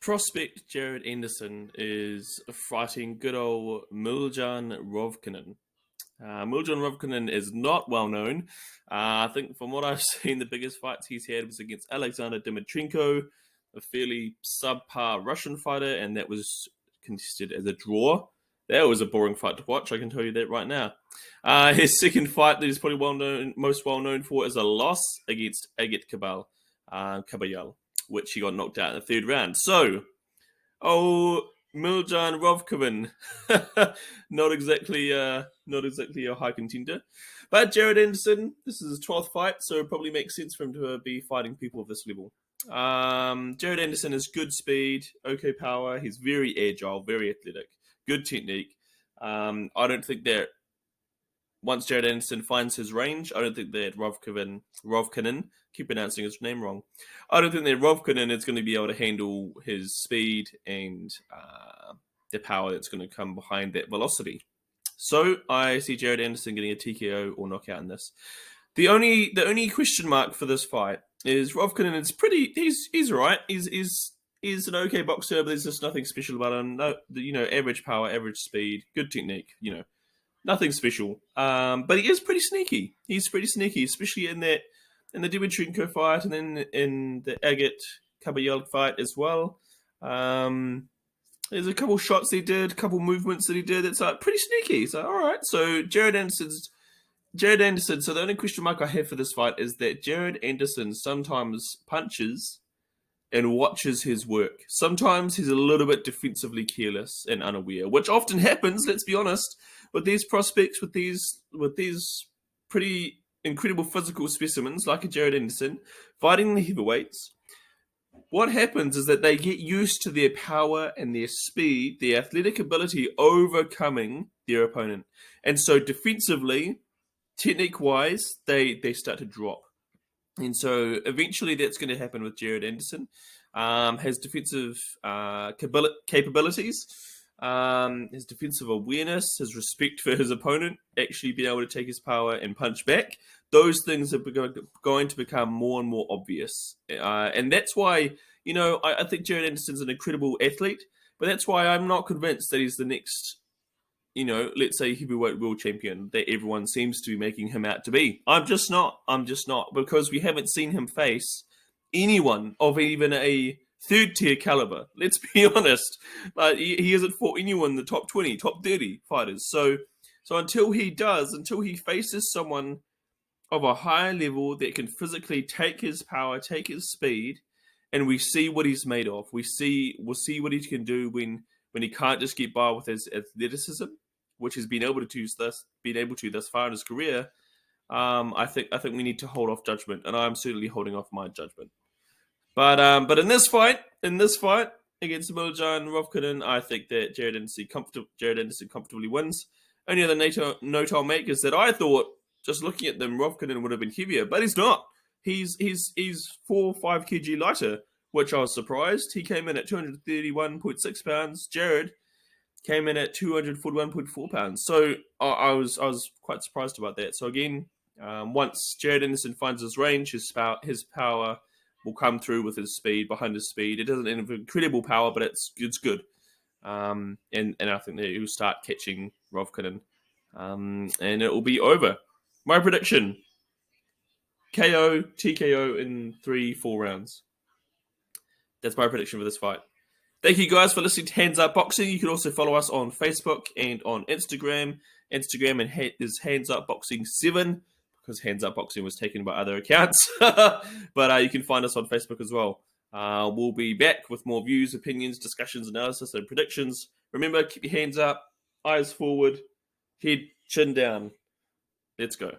prospect Jared Anderson is fighting good old Miljan Rovcanin. Miljan Rovcanin is not well known. I think from what I've seen, the biggest fights he's had was against Alexander Dimitrenko, a fairly subpar Russian fighter, and that was contested as a draw. That was a boring fight to watch, I can tell you that right now. His second fight that he's probably most well known for is a loss against Agit Kabayel, which he got knocked out in the third round. So, Miljan Rovcanin, not exactly a high contender. But Jared Anderson, this is his 12th fight, so it probably makes sense for him to be fighting people of this level. Jared Anderson has good speed, okay power. He's very agile, very athletic, good technique. I don't think that once Jared Anderson finds his range, I don't think that Rovcanin, keep pronouncing his name wrong, I don't think that Rovcanin is going to be able to handle his speed and the power that's going to come behind that velocity. So I see Jared Anderson getting a TKO or knockout in this. The only question mark for this fight is Rovcanin is he's right. He's an okay boxer, but there's just nothing special about him. No, average power, average speed, good technique, nothing special. But he is pretty sneaky. He's pretty sneaky, especially in the Dimitrenko fight and then in the Agit Kabayel fight as well. There's a couple shots he did, a couple movements that he did. It's pretty sneaky. So all right. So Jared Anderson. So the only question mark I have for this fight is that Jared Anderson sometimes punches and watches his work. Sometimes he's a little bit defensively careless and unaware, which often happens. Let's be honest, with these prospects, with these pretty incredible physical specimens like a Jared Anderson fighting the heavyweights. What happens is that they get used to their power and their speed, their athletic ability overcoming their opponent. And so defensively, technique-wise, they start to drop. And so eventually that's going to happen with Jared Anderson. His defensive capabilities, his defensive awareness, his respect for his opponent, actually being able to take his power and punch back, those things are going to become more and more obvious. And that's why, I think Jared Anderson's an incredible athlete, but that's why I'm not convinced that he's the next, let's say heavyweight world champion that everyone seems to be making him out to be. I'm just not, because we haven't seen him face anyone of even a third tier caliber. Let's be honest. He hasn't fought anyone in the top 20, top 30 fighters. So until he faces someone of a higher level that can physically take his power, take his speed, and we see what he's made of. We'll see what he can do when he can't just get by with his athleticism, which he's been able to thus far in his career. I think we need to hold off judgment, and I'm certainly holding off my judgment. But in this fight against Miljan Rovcanin, I think that Jared Anderson comfortably wins. Only other note I'll make is that I thought, just looking at them, Rovcanin would have been heavier, but he's not. He's 4 or 5 kg lighter, which I was surprised. He came in at 231.6 pounds. Jared came in at 241.4 pounds. So I was quite surprised about that. So again, once Jared Anderson finds his range, his power will come through with his speed, behind his speed. It doesn't have incredible power, but it's good. And I think that he'll start catching Rovcanin, and it will be over. My prediction: KO, TKO in 3-4 rounds. That's my prediction for this fight. Thank you guys for listening to Hands Up Boxing. You can also follow us on Facebook and on Instagram. Instagram is Hands Up Boxing 7 because Hands Up Boxing was taken by other accounts. But you can find us on Facebook as well. We'll be back with more views, opinions, discussions, analysis, and predictions. Remember, keep your hands up, eyes forward, head, chin down. Let's go.